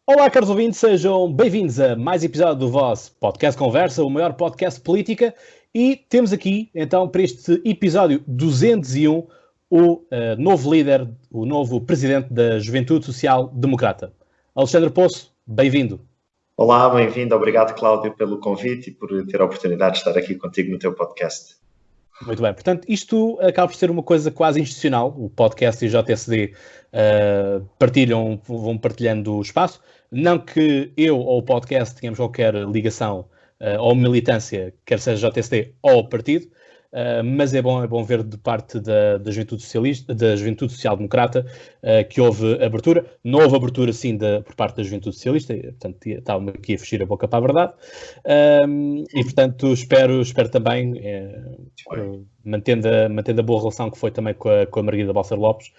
Olá, caros ouvintes, sejam bem-vindos a mais episódio do vosso Podcast Conversa, o maior podcast de política, e temos aqui, então, para este episódio 201, o novo líder, o novo presidente da Juventude Social Democrata. Alexandre Poço, bem-vindo. Olá, bem-vindo. Obrigado, Cláudio, pelo convite e por ter a oportunidade de estar aqui contigo no teu podcast. Muito bem, portanto, isto acaba por ser uma coisa quase institucional. O podcast e o JSD vão partilhando o espaço. Não que eu ou o podcast tenhamos qualquer ligação ou militância, quer seja JSD ou o partido, mas é bom ver de parte da Juventude Socialista, da Juventude Social Democrata, que houve abertura. Não houve abertura, sim, por parte da Juventude Socialista, portanto, estava aqui a fugir a boca para a verdade. E, portanto, espero também, mantendo a boa relação que foi também com a Margarida Balcer Lopes,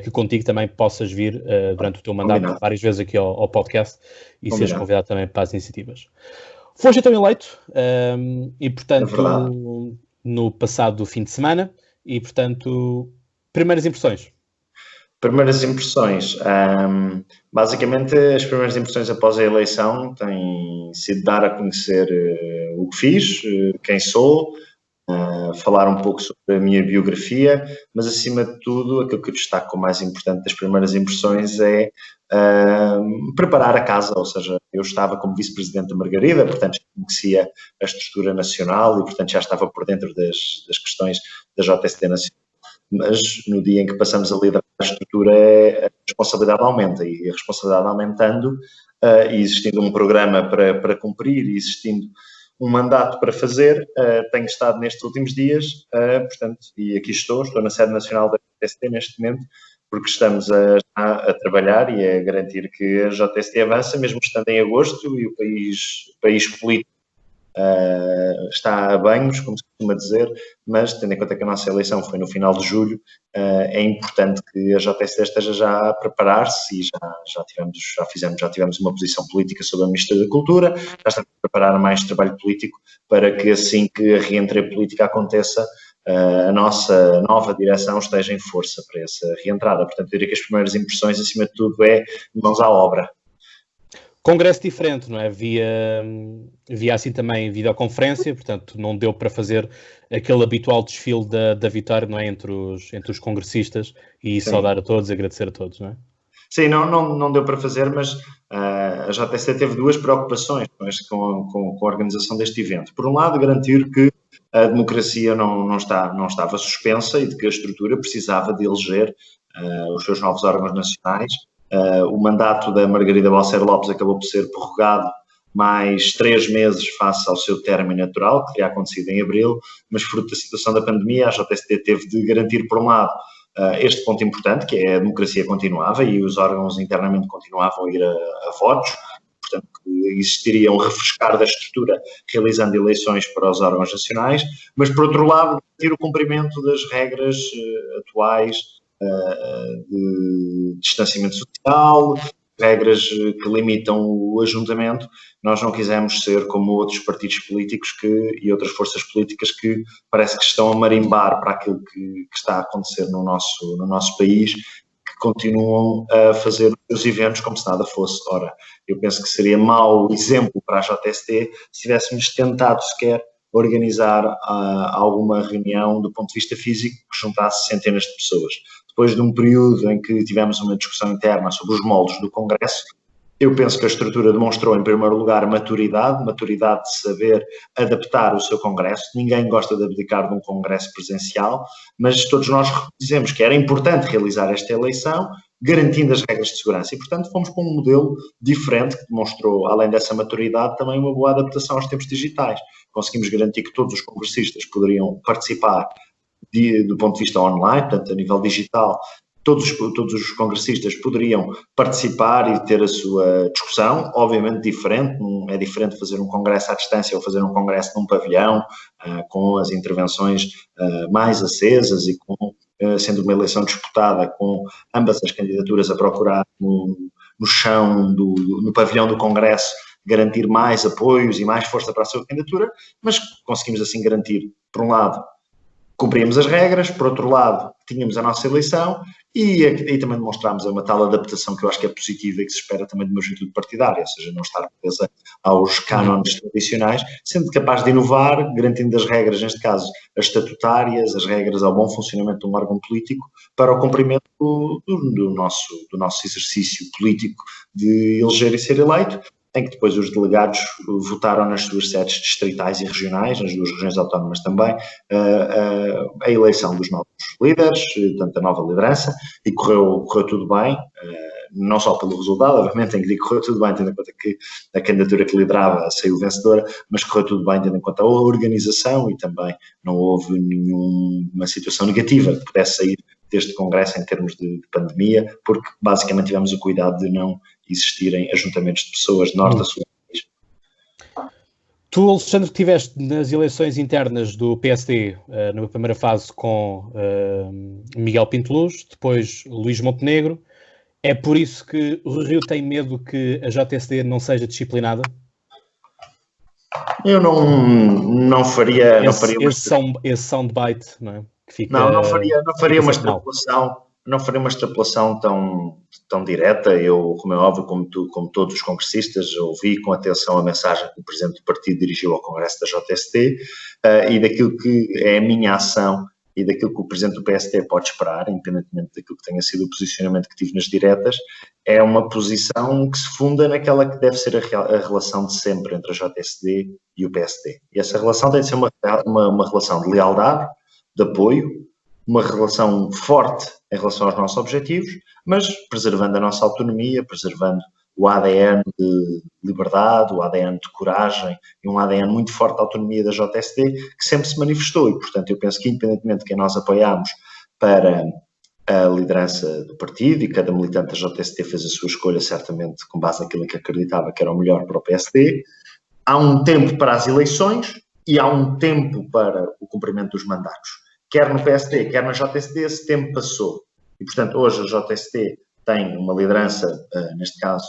que contigo também possas vir durante o teu mandato várias vezes aqui ao podcast e seres convidado também para as iniciativas. Foste então eleito e, portanto, no passado fim de semana e, portanto, primeiras impressões. Basicamente, as primeiras impressões após a eleição têm sido dar a conhecer o que fiz, quem sou, falar um pouco sobre a minha biografia, mas acima de tudo, aquilo que eu destaco como mais importante das primeiras impressões é preparar a casa, ou seja, eu estava como vice-presidente da Margarida, portanto conhecia a estrutura nacional e, portanto, já estava por dentro das questões da JSD Nacional. Mas no dia em que passamos a liderar a estrutura, a responsabilidade aumenta, e a responsabilidade aumentando, e existindo um programa para cumprir, e existindo um mandato para fazer, tenho estado nestes últimos dias, portanto, e aqui estou na sede nacional da JSD neste momento, porque estamos a trabalhar e a garantir que a JSD avança, mesmo estando em agosto, e o país político está a banhos, como se costuma dizer, mas tendo em conta que a nossa eleição foi no final de julho, é importante que a JSD esteja já a preparar-se, e já tivemos uma posição política sobre a Ministra da Cultura, já estamos a preparar mais trabalho político para que assim que a reentrada política aconteça, a nossa nova direção esteja em força para essa reentrada. Portanto, eu diria que as primeiras impressões, acima de tudo, é mãos à obra. Congresso diferente, não é? Via assim também videoconferência, portanto não deu para fazer aquele habitual desfile da vitória, não é? Entre os congressistas e Sim. saudar a todos, agradecer a todos, não é? Sim, não deu para fazer, mas a JSD teve duas preocupações com a organização deste evento. Por um lado, garantir que a democracia não estava suspensa e de que a estrutura precisava de eleger os seus novos órgãos nacionais. O mandato da Margarida Balcer Lopes acabou por ser prorrogado mais 3 meses face ao seu término natural, que teria acontecido em abril, mas fruto da situação da pandemia, a JSD teve de garantir, por um lado, este ponto importante, que é a democracia continuava e os órgãos internamente continuavam a ir a votos, portanto, existiria um refrescar da estrutura realizando eleições para os órgãos nacionais, mas, por outro lado, garantir o cumprimento das regras atuais de distanciamento social, regras que limitam o ajuntamento. Nós não quisemos ser como outros partidos políticos e outras forças políticas que parece que estão a marimbar para aquilo que está a acontecer no nosso país, que continuam a fazer os eventos como se nada fosse. Ora, eu penso que seria mau exemplo para a JSD se tivéssemos tentado sequer organizar alguma reunião do ponto de vista físico que juntasse centenas de pessoas. Depois de um período em que tivemos uma discussão interna sobre os moldes do Congresso, eu penso que a estrutura demonstrou, em primeiro lugar, maturidade de saber adaptar o seu Congresso. Ninguém gosta de abdicar de um Congresso presencial, mas todos nós dizemos que era importante realizar esta eleição, garantindo as regras de segurança. E, portanto, fomos com um modelo diferente que demonstrou, além dessa maturidade, também uma boa adaptação aos tempos digitais. Conseguimos garantir que todos os congressistas poderiam participar do ponto de vista online, portanto, a nível digital, todos os congressistas poderiam participar e ter a sua discussão, obviamente diferente, é diferente fazer um congresso à distância ou fazer um congresso num pavilhão, com as intervenções mais acesas e sendo uma eleição disputada com ambas as candidaturas a procurar no chão, no pavilhão do congresso, garantir mais apoios e mais força para a sua candidatura, mas conseguimos assim garantir, por um lado, cumpríamos as regras, por outro lado, tínhamos a nossa eleição e também demonstrámos uma tal adaptação que eu acho que é positiva e que se espera também de uma juventude partidária, ou seja, não estar presa aos cânones tradicionais, sendo capaz de inovar, garantindo as regras, neste caso, as estatutárias, as regras ao bom funcionamento de um órgão político para o cumprimento do nosso exercício político de eleger e ser eleito, em que depois os delegados votaram nas suas sedes distritais e regionais, nas duas regiões autónomas também, a eleição dos novos líderes, portanto, a nova liderança, e correu tudo bem, não só pelo resultado, obviamente, em que correu tudo bem, tendo em conta que a candidatura que liderava saiu vencedora, mas correu tudo bem, tendo em conta a organização e também não houve nenhuma situação negativa que pudesse sair deste congresso em termos de pandemia, porque basicamente tivemos o cuidado de não existirem ajuntamentos de pessoas de norte a sul. Tu, Alexandre, estiveste nas eleições internas do PSD, na primeira fase com Miguel Pinteluz, depois Luís Montenegro. É por isso que o Rio tem medo que a JSD não seja disciplinada? Eu não faria... Esse soundbite, não é? Que fica, não faria uma extrapolação. Não faria uma extrapolação tão direta. Eu, como é óbvio, como todos os congressistas, ouvi com atenção a mensagem que o Presidente do Partido dirigiu ao Congresso da JST e daquilo que é a minha ação e daquilo que o Presidente do PSD pode esperar, independentemente daquilo que tenha sido o posicionamento que tive nas diretas, é uma posição que se funda naquela que deve ser a relação de sempre entre a JSD e o PSD. E essa relação tem de ser uma relação de lealdade, de apoio, uma relação forte em relação aos nossos objetivos, mas preservando a nossa autonomia, preservando o ADN de liberdade, o ADN de coragem e um ADN muito forte de autonomia da JSD, que sempre se manifestou. E, portanto, eu penso que, independentemente de quem nós apoiámos para a liderança do partido, e cada militante da JSD fez a sua escolha, certamente, com base naquilo que acreditava que era o melhor para o PSD, há um tempo para as eleições e há um tempo para o cumprimento dos mandatos. Quer no PSD, quer na JSD, esse tempo passou. E, portanto, hoje a JSD tem uma liderança, neste caso,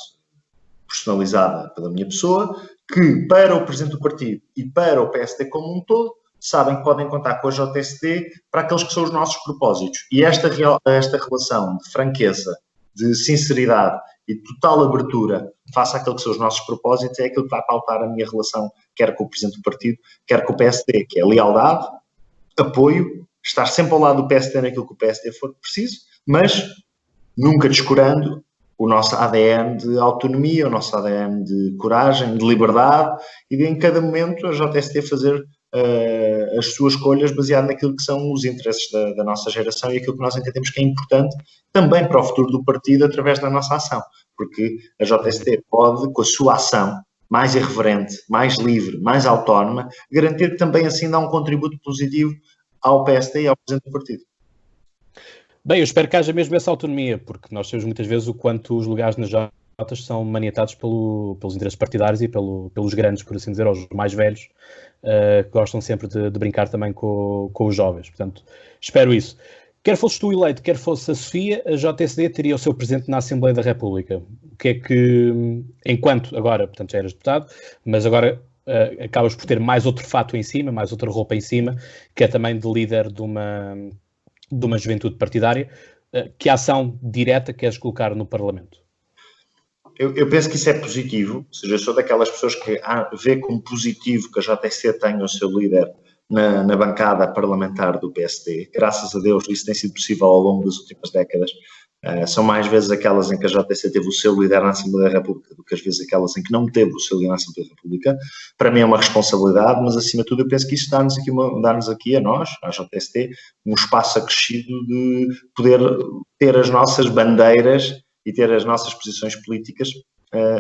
personalizada pela minha pessoa, que para o Presidente do Partido e para o PSD como um todo, sabem que podem contar com a JSD para aqueles que são os nossos propósitos. E esta relação de franqueza, de sinceridade e de total abertura face àquilo que são os nossos propósitos é aquilo que vai pautar a minha relação, quer com o Presidente do Partido, quer com o PSD, que é lealdade, apoio, estar sempre ao lado do PSD naquilo que o PSD for preciso, mas nunca descurando o nosso ADN de autonomia, o nosso ADN de coragem, de liberdade, e de em cada momento a JST fazer as suas escolhas baseado naquilo que são os interesses da nossa geração e aquilo que nós entendemos que é importante também para o futuro do partido através da nossa ação, porque a JST pode, com a sua ação mais irreverente, mais livre, mais autónoma, garantir que também assim dá um contributo positivo ao PSD e ao Presidente do Partido. Bem, eu espero que haja mesmo essa autonomia, porque nós sabemos muitas vezes o quanto os lugares nas Jotas são maniatados pelos interesses partidários e pelos grandes, por assim dizer, aos mais velhos, que gostam sempre de brincar também com os jovens. Portanto, espero isso. Quer fosses tu eleito, quer fosse a Sofia, a JSD teria o seu presidente na Assembleia da República. O que é que, enquanto agora, portanto já eras deputado, mas agora acabas por ter mais outro fato em cima, mais outra roupa em cima, que é também de líder de uma juventude partidária, que ação direta queres colocar no Parlamento? Eu penso que isso é positivo, ou seja, eu sou daquelas pessoas que vê como positivo que a JSC tenha o seu líder na bancada parlamentar do PSD. Graças a Deus isso tem sido possível ao longo das últimas décadas. São mais vezes aquelas em que a JSC teve o seu líder na Assembleia da República do que as vezes aquelas em que não teve o seu líder na Assembleia da República. Para mim é uma responsabilidade, mas acima de tudo eu penso que isso dá-nos aqui a nós, à JST, um espaço acrescido de poder ter as nossas bandeiras e ter as nossas posições políticas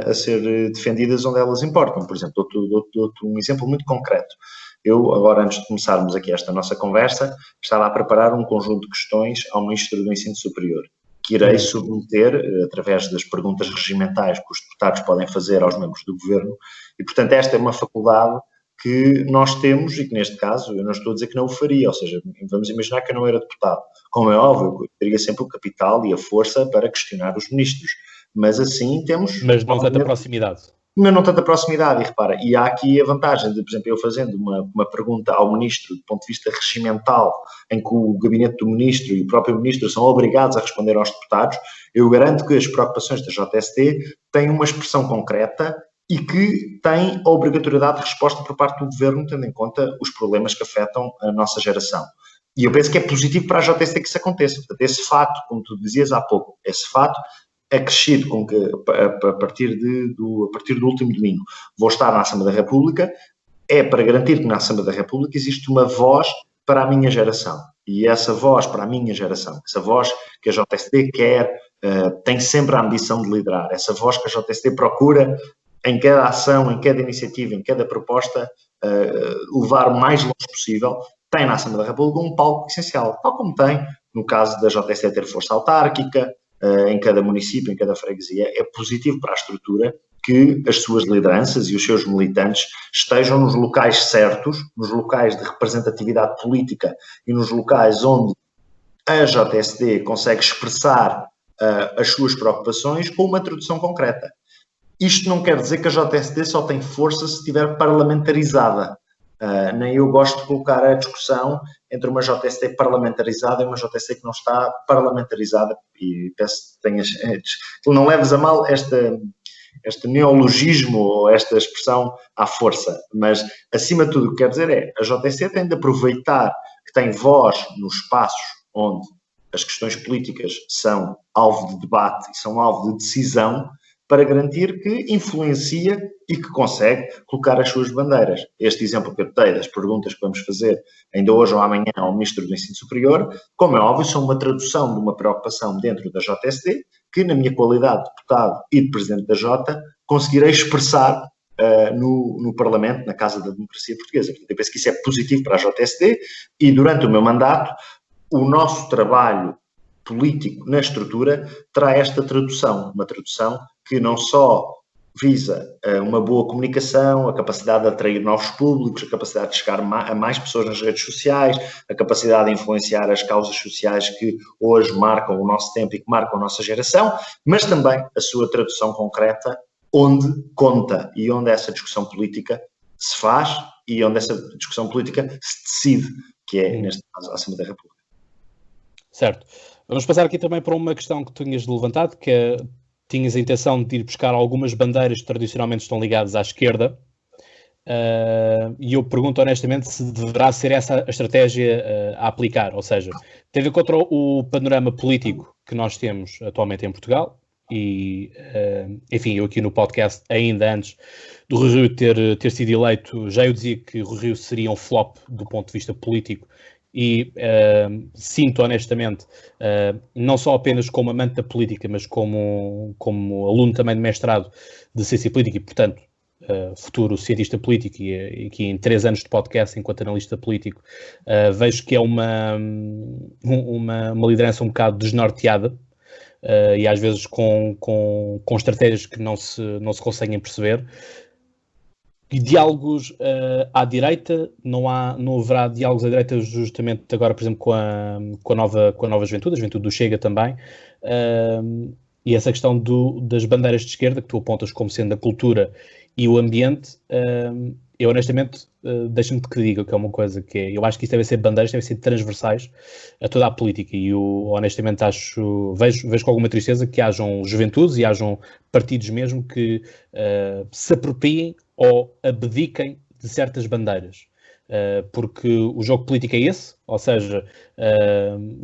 a ser defendidas onde elas importam. Por exemplo, dou-te um exemplo muito concreto. Eu, agora, antes de começarmos aqui esta nossa conversa, estava a preparar um conjunto de questões ao Ministro do Ensino Superior, que irei submeter através das perguntas regimentais que os deputados podem fazer aos membros do Governo. E, portanto, esta é uma faculdade que nós temos e que, neste caso, eu não estou a dizer que não o faria. Ou seja, vamos imaginar que eu não era deputado. Como é óbvio, eu teria sempre o capital e a força para questionar os ministros. Mas assim temos... Mas não tanta proximidade. mas não tanta proximidade. E repara, e há aqui a vantagem de, por exemplo, eu fazendo uma pergunta ao Ministro do ponto de vista regimental, em que o gabinete do Ministro e o próprio Ministro são obrigados a responder aos deputados, eu garanto que as preocupações da JST têm uma expressão concreta e que têm a obrigatoriedade de resposta por parte do Governo, tendo em conta os problemas que afetam a nossa geração. E eu penso que é positivo para a JST que isso aconteça. Portanto, esse fato, como tu dizias há pouco, esse fato é crescido com que, a partir do último domingo, vou estar na Assembleia da República, é para garantir que na Assembleia da República existe uma voz para a minha geração. E essa voz para a minha geração, essa voz que a JST quer, tem sempre a ambição de liderar, essa voz que a JST procura em cada ação, em cada iniciativa, em cada proposta, levar o mais longe possível, tem na Assembleia da República um palco essencial, tal como tem, no caso da JST, ter força autárquica, em cada município, em cada freguesia. É positivo para a estrutura que as suas lideranças e os seus militantes estejam nos locais certos, nos locais de representatividade política e nos locais onde a JST consegue expressar as suas preocupações com uma tradução concreta. Isto não quer dizer que a JST só tem força se estiver parlamentarizada. Nem eu gosto de colocar a discussão entre uma JST parlamentarizada e uma JST que não está parlamentarizada, e peço que tenhas, não leves a mal este neologismo ou esta expressão à força, mas acima de tudo o que quer dizer é a JST tem de aproveitar que tem voz nos espaços onde as questões políticas são alvo de debate e são alvo de decisão, para garantir que influencia e que consegue colocar as suas bandeiras. Este exemplo que eu dei das perguntas que vamos fazer ainda hoje ou amanhã ao Ministro do Ensino Superior, como é óbvio, são uma tradução de uma preocupação dentro da JST, que na minha qualidade de deputado e de Presidente da Jota, conseguirei expressar no Parlamento, na Casa da Democracia Portuguesa. Portanto, eu penso que isso é positivo para a JST e durante o meu mandato, o nosso trabalho político na estrutura terá esta tradução, uma tradução que não só visa uma boa comunicação, a capacidade de atrair novos públicos, a capacidade de chegar a mais pessoas nas redes sociais, a capacidade de influenciar as causas sociais que hoje marcam o nosso tempo e que marcam a nossa geração, mas também a sua tradução concreta, onde conta e onde essa discussão política se faz e onde essa discussão política se decide, que é, neste caso, a Assembleia da República. Certo. Vamos passar aqui também para uma questão que tinhas levantado, que é, tinhas a intenção de ir buscar algumas bandeiras que tradicionalmente estão ligadas à esquerda, e eu pergunto honestamente se deverá ser essa a estratégia a aplicar, ou seja, tendo em conta o panorama político que nós temos atualmente em Portugal, e enfim, eu aqui no podcast, ainda antes do Rui Rio ter sido eleito, já eu dizia que o Rui Rio seria um flop do ponto de vista político, e sinto honestamente, não só apenas como amante da política, mas como aluno também de mestrado de Ciência Política e, portanto, futuro cientista político e aqui em 3 anos de podcast enquanto analista político, vejo que é uma liderança um bocado desnorteada, e às vezes com estratégias que não se conseguem perceber. E diálogos à direita, não haverá diálogos à direita justamente agora, por exemplo, com a nova juventude, a juventude do Chega também, e essa questão das bandeiras de esquerda, que tu apontas como sendo a cultura e o ambiente, eu honestamente, deixa-me que te diga que é uma coisa que eu acho que isso devem ser bandeiras, devem ser transversais a toda a política, e eu honestamente vejo com alguma tristeza que hajam juventudes e hajam partidos mesmo que se apropriem ou abdiquem de certas bandeiras, porque o jogo político é esse, ou seja,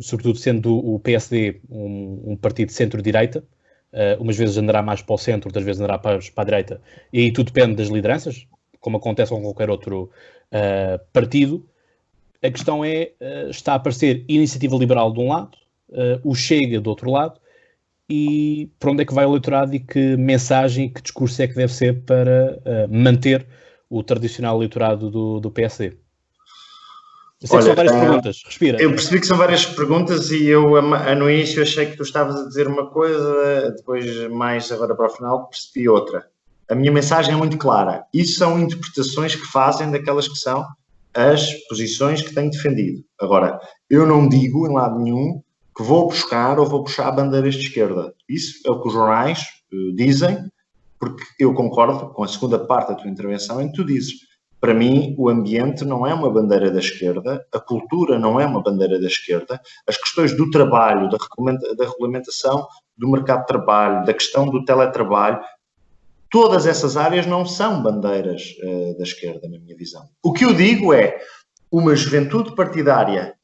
sobretudo sendo o PSD um partido de centro-direita, umas vezes andará mais para o centro, outras vezes andará para a direita, e aí tudo depende das lideranças, como acontece com qualquer outro partido. A questão é, está a aparecer Iniciativa Liberal de um lado, o Chega do outro lado, e para onde é que vai o eleitorado e que mensagem, que discurso é que deve ser para manter o tradicional eleitorado do PSD? Eu sei que são várias perguntas, respira. Eu percebi que são várias perguntas e eu no início achei que tu estavas a dizer uma coisa, depois mais agora para o final percebi outra. A minha mensagem é muito clara. Isso são interpretações que fazem daquelas que são as posições que têm defendido. Agora, eu não digo em lado nenhum que vou buscar ou vou puxar bandeiras de esquerda. Isso é o que os jornais dizem, porque eu concordo com a segunda parte da tua intervenção em que tu dizes, para mim, o ambiente não é uma bandeira da esquerda, a cultura não é uma bandeira da esquerda, as questões do trabalho, da regulamentação do mercado de trabalho, da questão do teletrabalho, todas essas áreas não são bandeiras da esquerda, na minha visão. O que eu digo é, uma juventude partidária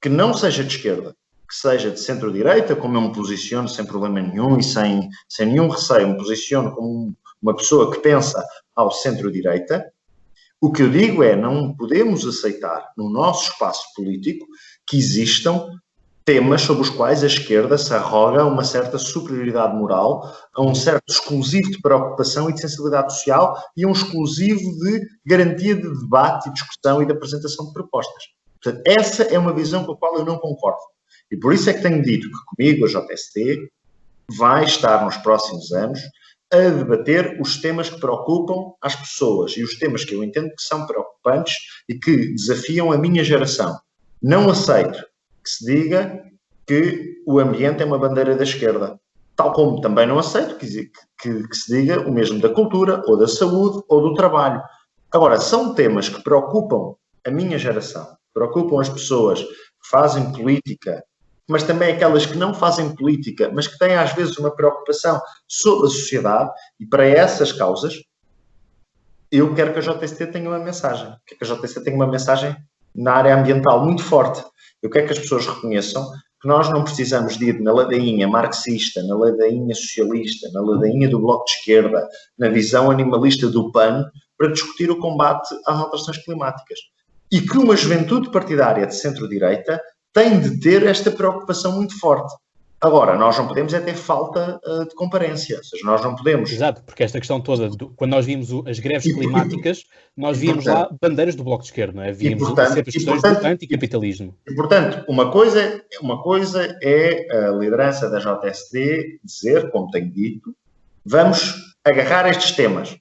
que não seja de esquerda, que seja de centro-direita, como eu me posiciono sem problema nenhum e sem nenhum receio, me posiciono como uma pessoa que pensa ao centro-direita, o que eu digo é, não podemos aceitar no nosso espaço político que existam temas sobre os quais a esquerda se arroga uma certa superioridade moral, a um certo exclusivo de preocupação e de sensibilidade social e um exclusivo de garantia de debate e discussão e de apresentação de propostas. Portanto, essa é uma visão com a qual eu não concordo. E por isso é que tenho dito que comigo a JST vai estar nos próximos anos a debater os temas que preocupam as pessoas e os temas que eu entendo que são preocupantes e que desafiam a minha geração. Não aceito que se diga que o ambiente é uma bandeira da esquerda, tal como também não aceito que se diga o mesmo da cultura, ou da saúde, ou do trabalho. Agora, são temas que preocupam a minha geração, preocupam as pessoas que fazem política, mas também aquelas que não fazem política, mas que têm às vezes uma preocupação sobre a sociedade, e para essas causas, eu quero que a JST tenha uma mensagem. Quero que a JST tenha uma mensagem na área ambiental muito forte. Eu quero que as pessoas reconheçam que nós não precisamos de ir na ladainha marxista, na ladainha socialista, na ladainha do Bloco de Esquerda, na visão animalista do PAN, para discutir o combate às alterações climáticas. E que uma juventude partidária de centro-direita tem de ter esta preocupação muito forte. Agora, nós não podemos é ter falta de comparência, ou seja, nós não podemos... Exato, porque esta questão toda, quando nós vimos as greves climáticas, nós víamos lá bandeiras do Bloco de Esquerda, não é? Víamos sempre as questões do anticapitalismo. E, portanto, uma coisa é a liderança da JST dizer, como tenho dito, vamos agarrar estes temas.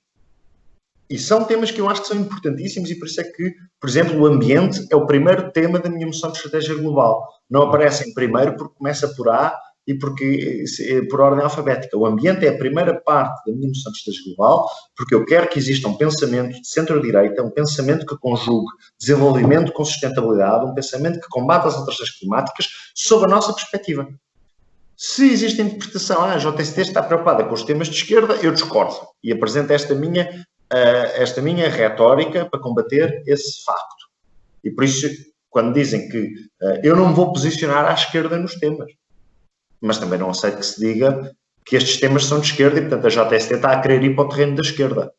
E são temas que eu acho que são importantíssimos e por isso é que, por exemplo, o ambiente é o primeiro tema da minha moção de estratégia global. Não aparece em primeiro porque começa por A e por ordem alfabética. O ambiente é a primeira parte da minha moção de estratégia global porque eu quero que exista um pensamento de centro-direita, um pensamento que conjugue desenvolvimento com sustentabilidade, um pensamento que combate as alterações climáticas sob a nossa perspectiva. Se existe a interpretação, a JST está preocupada com os temas de esquerda, eu discordo e apresento esta minha retórica para combater esse facto. E por isso, quando dizem que eu não me vou posicionar à esquerda nos temas, mas também não aceito que se diga que estes temas são de esquerda e, portanto, a JST está a querer ir para o terreno da esquerda.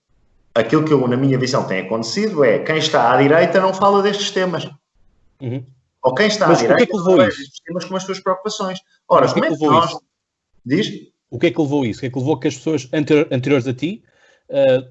Aquilo que eu, na minha visão, tem acontecido é quem está à direita não fala destes temas. Uhum. Ou quem está à direita não fala destes temas com as suas preocupações. Ora, como é que nós... Diz? O que é que levou isso? O que é que levou que as pessoas anteriores a ti,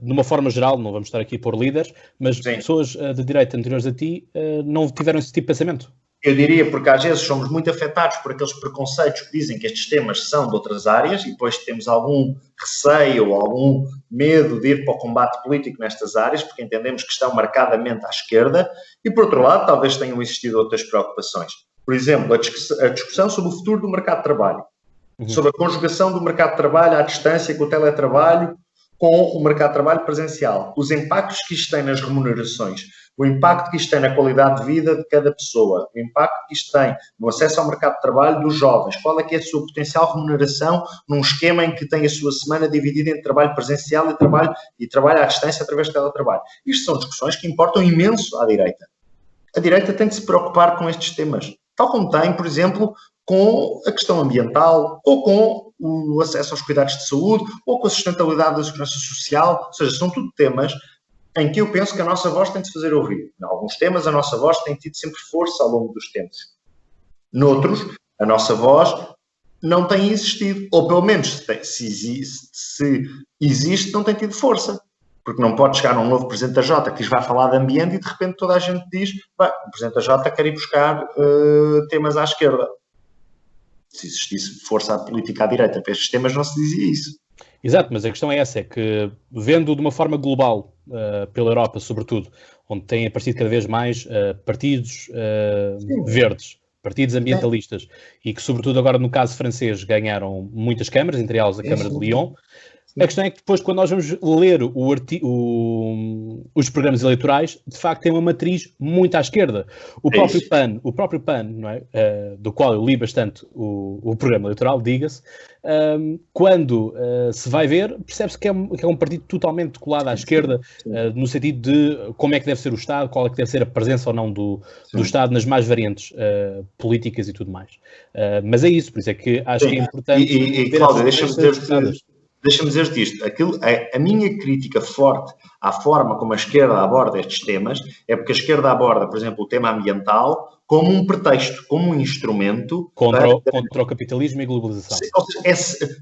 de uma forma geral, não vamos estar aqui por líderes, mas sim, pessoas de direita anteriores a ti não tiveram esse tipo de pensamento? Eu diria porque às vezes somos muito afetados por aqueles preconceitos que dizem que estes temas são de outras áreas e depois temos algum receio ou algum medo de ir para o combate político nestas áreas porque entendemos que estão marcadamente à esquerda e, por outro lado, talvez tenham existido outras preocupações. Por exemplo, a discussão sobre o futuro do mercado de trabalho, sobre a conjugação do mercado de trabalho à distância com o teletrabalho, com o mercado de trabalho presencial, os impactos que isto tem nas remunerações, o impacto que isto tem na qualidade de vida de cada pessoa, o impacto que isto tem no acesso ao mercado de trabalho dos jovens, qual é que é a sua potencial remuneração num esquema em que tem a sua semana dividida entre trabalho presencial e trabalho à distância através do teletrabalho. Isto são discussões que importam imenso à direita. A direita tem de se preocupar com estes temas, tal como tem, por exemplo, com a questão ambiental, ou com o acesso aos cuidados de saúde, ou com a sustentabilidade da segurança social, ou seja, são tudo temas em que eu penso que a nossa voz tem de se fazer ouvir. Em alguns temas, a nossa voz tem tido sempre força ao longo dos tempos. Noutros, a nossa voz não tem existido, ou pelo menos, se existe, não tem tido força. Porque não pode chegar um novo Presidente da Jota que lhes vai falar de ambiente e de repente toda a gente diz o Presidente da Jota quer ir buscar temas à esquerda. Se existisse força política à direita para estes temas, não se dizia isso. Exato, mas a questão é essa, é que vendo de uma forma global, pela Europa sobretudo, onde têm aparecido cada vez mais partidos verdes, partidos ambientalistas, e que sobretudo agora no caso francês ganharam muitas câmaras, entre elas a Câmara de Lyon, A questão é que depois, quando nós vamos ler os programas eleitorais, de facto tem uma matriz muito à esquerda. O próprio PAN, não é? Do qual eu li bastante o programa eleitoral, diga-se, quando se vai ver, percebe-se que é um partido totalmente colado à esquerda, no sentido de como é que deve ser o Estado, qual é que deve ser a presença ou não do Estado nas mais variantes políticas e tudo mais. Mas é isso, por isso é que acho que é importante... E Cláudio, deixa-me dizer-te isto. A minha crítica forte à forma como a esquerda aborda estes temas é porque a esquerda aborda, por exemplo, o tema ambiental como um pretexto, como um instrumento... Contra o capitalismo e a globalização.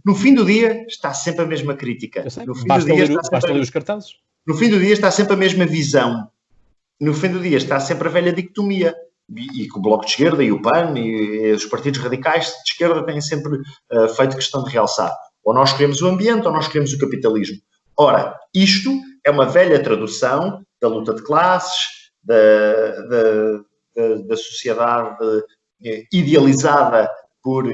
No fim do dia está sempre a mesma crítica. Basta ler os cartazes. No fim do dia está sempre a mesma visão. No fim do dia está sempre a velha dicotomia. E que o Bloco de Esquerda e o PAN e os partidos radicais de esquerda têm sempre feito questão de realçar. Ou nós queremos o ambiente ou nós queremos o capitalismo. Ora, isto é uma velha tradução da luta de classes, da sociedade idealizada por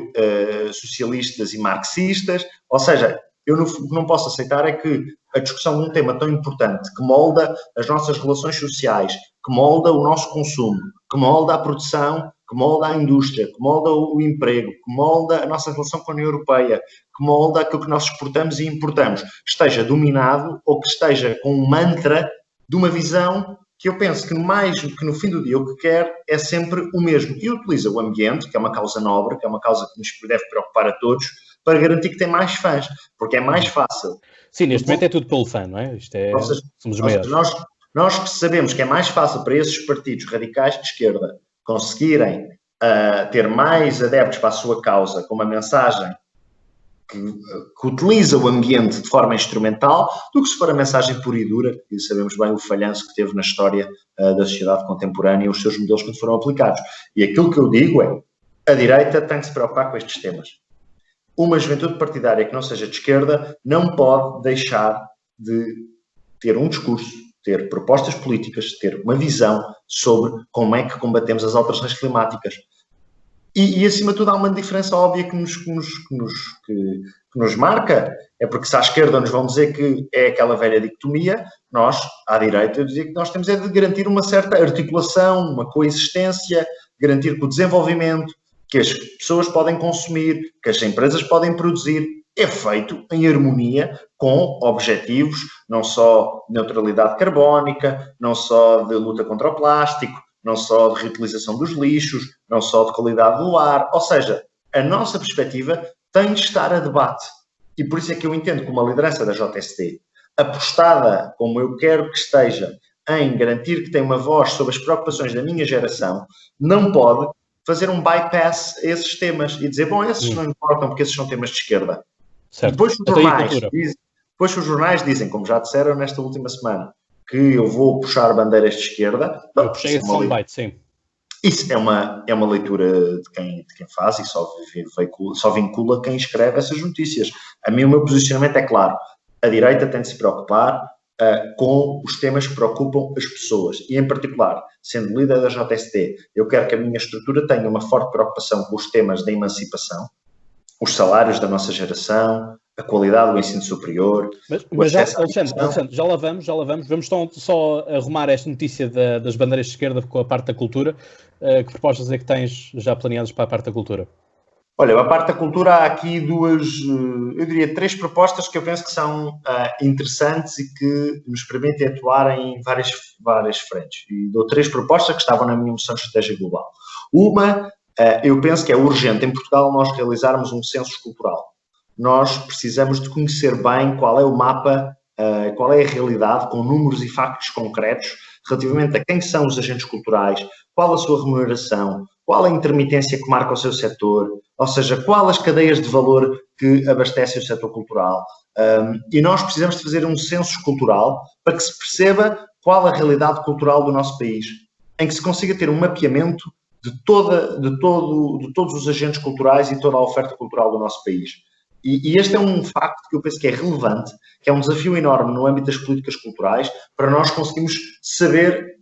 socialistas e marxistas. Ou seja, eu não posso aceitar é que a discussão de um tema tão importante que molda as nossas relações sociais, que molda o nosso consumo, que molda a produção, que molda a indústria, que molda o emprego, que molda a nossa relação com a União Europeia, que molda aquilo que nós exportamos e importamos, esteja dominado ou que esteja com um mantra de uma visão que eu penso que no fim do dia o que quer é sempre o mesmo. E utiliza o ambiente, que é uma causa nobre, que é uma causa que nos deve preocupar a todos, para garantir que tem mais fãs, porque é mais fácil. Sim, neste momento é tudo pelo fã, não é? Somos os maiores. Nós que sabemos que é mais fácil para esses partidos radicais de esquerda conseguirem ter mais adeptos para a sua causa com uma mensagem que utiliza o ambiente de forma instrumental do que se for a mensagem pura e dura, e sabemos bem o falhanço que teve na história da sociedade contemporânea e os seus modelos quando foram aplicados. E aquilo que eu digo é, a direita tem que se preocupar com estes temas. Uma juventude partidária que não seja de esquerda não pode deixar de ter um discurso, ter propostas políticas, ter uma visão sobre como é que combatemos as alterações climáticas. E acima de tudo, há uma diferença óbvia que nos marca. É porque se à esquerda nos vão dizer que é aquela velha dicotomia, nós, à direita, eu dizia que nós temos é de garantir uma certa articulação, uma coexistência, garantir que o desenvolvimento, que as pessoas podem consumir, que as empresas podem produzir, é feito em harmonia com objetivos, não só de neutralidade carbónica, não só de luta contra o plástico, não só de reutilização dos lixos, não só de qualidade do ar. Ou seja, a nossa perspectiva tem de estar a debate. E por isso é que eu entendo que uma liderança da JST, apostada como eu quero que esteja em garantir que tem uma voz sobre as preocupações da minha geração, não pode fazer um bypass a esses temas e dizer, bom, esses não importam porque esses são temas de esquerda. Depois os jornais dizem, como já disseram nesta última semana, que eu vou puxar bandeiras de esquerda. Eu puxei esse soundbite, sim. Isso é uma leitura de quem faz e só vincula quem escreve essas notícias. A mim o meu posicionamento é claro. A direita tem de se preocupar com os temas que preocupam as pessoas. E, em particular, sendo líder da JST, eu quero que a minha estrutura tenha uma forte preocupação com os temas da emancipação, os salários da nossa geração, a qualidade do ensino superior. Mas já, Alexandre, já lá vamos. Vamos só arrumar esta notícia das bandeiras de esquerda com a parte da cultura. Que propostas é que tens já planeadas para a parte da cultura? Olha, a parte da cultura há aqui eu diria 3 propostas que eu penso que são interessantes e que nos permitem atuar em várias frentes. E dou 3 propostas que estavam na minha moção de estratégia global. Uma, eu penso que é urgente em Portugal nós realizarmos um censo cultural. Nós precisamos de conhecer bem qual é o mapa, qual é a realidade, com números e factos concretos, relativamente a quem são os agentes culturais, qual a sua remuneração, qual a intermitência que marca o seu setor, ou seja, qual as cadeias de valor que abastecem o setor cultural. E nós precisamos de fazer um censo cultural para que se perceba qual a realidade cultural do nosso país, em que se consiga ter um mapeamento de todos os agentes culturais e toda a oferta cultural do nosso país. E este é um facto que eu penso que é relevante, que é um desafio enorme no âmbito das políticas culturais, para nós conseguirmos saber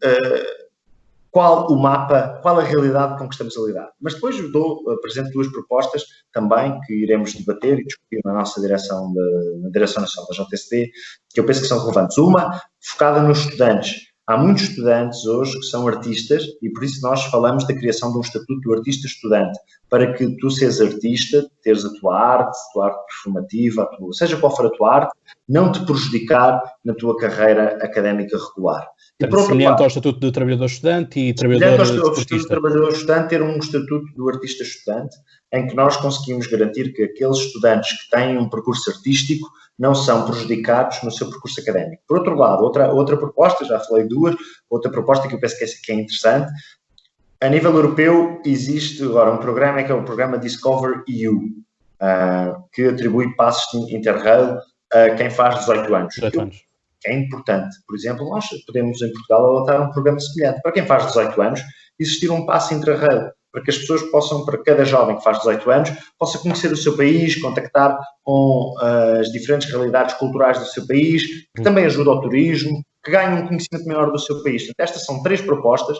qual o mapa, qual a realidade com que estamos a lidar. Mas depois apresento duas propostas também que iremos debater e discutir na nossa direção, na Direção Nacional da JST, que eu penso que são relevantes. Uma, focada nos estudantes. Há muitos estudantes hoje que são artistas e por isso nós falamos da criação de um estatuto do artista-estudante, para que tu seres artista, teres a tua arte performativa, seja qual for a tua arte, não te prejudicar na tua carreira académica regular. Semelhante ao Estatuto de Trabalhador-Estudante e Trabalhador-Desportista. Trabalhador-Estudante, ter um Estatuto do Artista-Estudante, em que nós conseguimos garantir que aqueles estudantes que têm um percurso artístico não são prejudicados no seu percurso académico. Por outro lado, outra proposta, já falei duas, outra proposta que eu penso que é interessante, a nível europeu existe agora um programa que é o programa Discover EU, que atribui passos Interrail a quem faz 18 anos. 18 anos. É importante. Por exemplo, nós podemos em Portugal adotar um programa semelhante. Para quem faz 18 anos, existir um passo Interrail, para que as pessoas possam, para cada jovem que faz 18 anos, possa conhecer o seu país, contactar com as diferentes realidades culturais do seu país, que também ajuda ao turismo, que ganhe um conhecimento maior do seu país. Portanto, estas são três propostas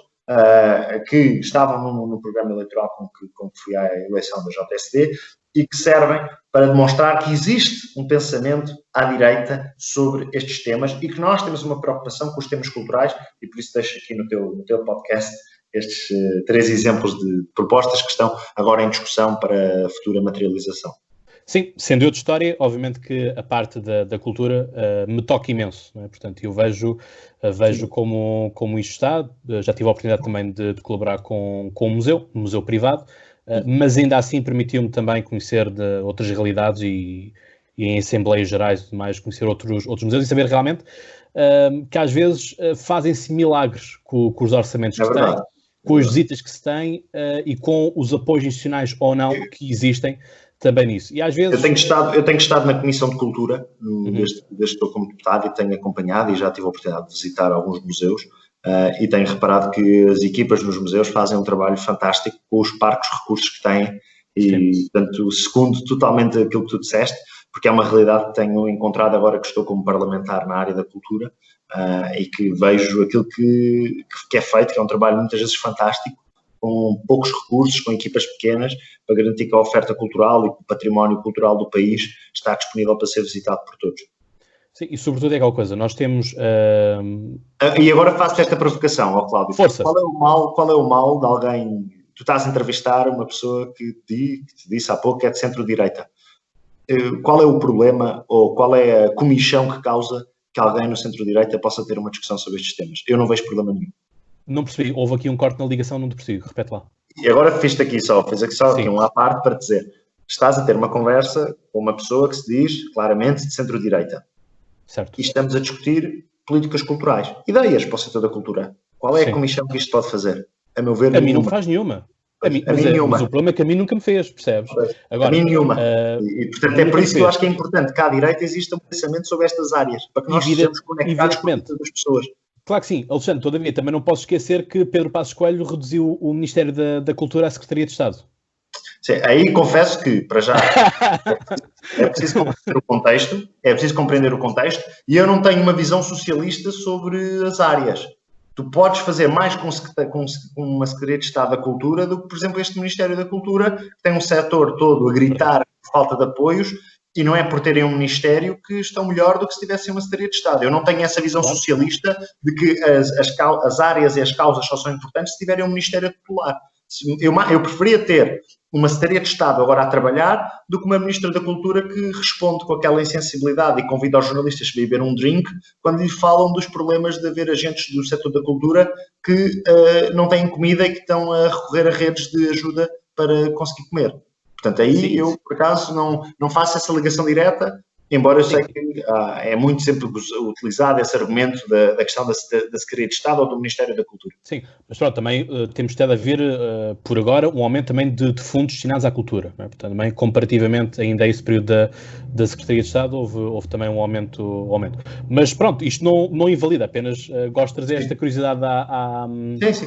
que estavam no programa eleitoral com que foi a eleição da JST e que servem para demonstrar que existe um pensamento à direita sobre estes temas e que nós temos uma preocupação com os temas culturais e por isso deixo aqui no teu podcast estes três exemplos de propostas que estão agora em discussão para a futura materialização. Sim, sendo eu de história, obviamente que a parte da cultura me toca imenso, não é? Portanto, eu vejo como isto está, já tive a oportunidade também de colaborar com um museu privado, mas ainda assim permitiu-me também conhecer de outras realidades e em assembleias gerais e tudo mais, conhecer outros museus e saber realmente que às vezes fazem-se milagres com os orçamentos que se têm, com as visitas que se têm e com os apoios institucionais ou não que existem também nisso. E às vezes... Eu tenho estado na Comissão de Cultura, desde que estou como deputado, e tenho acompanhado e já tive a oportunidade de visitar alguns museus e tenho reparado que as equipas nos museus fazem um trabalho fantástico com os parcos recursos que têm e, portanto, segundo totalmente aquilo que tu disseste, porque é uma realidade que tenho encontrado agora que estou como parlamentar na área da cultura e que vejo aquilo que é feito, que é um trabalho muitas vezes fantástico, com poucos recursos, com equipas pequenas, para garantir que a oferta cultural e que o património cultural do país está disponível para ser visitado por todos. Sim, e sobretudo é aquela coisa, nós temos... E agora faço esta provocação, Cláudio. Força. Qual é o mal de alguém... Tu estás a entrevistar uma pessoa que te disse há pouco que é de centro-direita. Qual é o problema ou qual é a comichão que causa que alguém no centro-direita possa ter uma discussão sobre estes temas? Eu não vejo problema nenhum. Não percebi, houve aqui um corte na ligação, não te percebi, repete lá. E agora fiz aqui um à parte para dizer, estás a ter uma conversa com uma pessoa que se diz claramente de centro-direita. Certo. E estamos a discutir políticas culturais, ideias para o setor da cultura. Qual é a comissão que isto pode fazer? A meu ver, a mim não faz nenhuma. A mim nenhuma. Mas o problema é que a mim nunca me fez, percebes? Agora, a mim nenhuma. E, portanto, é por isso que eu acho que é importante que à direita exista um pensamento sobre estas áreas, para que nós estejamos conectados com as pessoas. Claro que sim, Alexandre, todavia, também não posso esquecer que Pedro Passos Coelho reduziu o Ministério da Cultura à Secretaria de Estado. Sim, aí confesso que, para já, é preciso compreender o contexto e eu não tenho uma visão socialista sobre as áreas. Tu podes fazer mais com uma Secretaria de Estado da Cultura do que, por exemplo, este Ministério da Cultura, que tem um setor todo a gritar por falta de apoios, e não é por terem um ministério que estão melhor do que se tivessem uma Secretaria de Estado. Eu não tenho essa visão socialista de que as áreas e as causas só são importantes se tiverem um ministério titular. Eu preferia ter uma Secretaria de Estado agora a trabalhar do que uma Ministra da Cultura que responde com aquela insensibilidade e convida os jornalistas a beber um drink quando lhe falam dos problemas de haver agentes do setor da cultura que não têm comida e que estão a recorrer a redes de ajuda para conseguir comer. Portanto, aí eu, por acaso, não faço essa ligação direta, embora eu sei que é muito sempre utilizado esse argumento da questão da Secretaria de Estado ou do Ministério da Cultura. Sim, mas pronto, também temos tido a ver, por agora, um aumento também de fundos destinados à cultura. Não é? Portanto, também, comparativamente ainda a esse período da Secretaria de Estado, houve também um aumento. Mas pronto, isto não invalida, apenas gosto de trazer esta curiosidade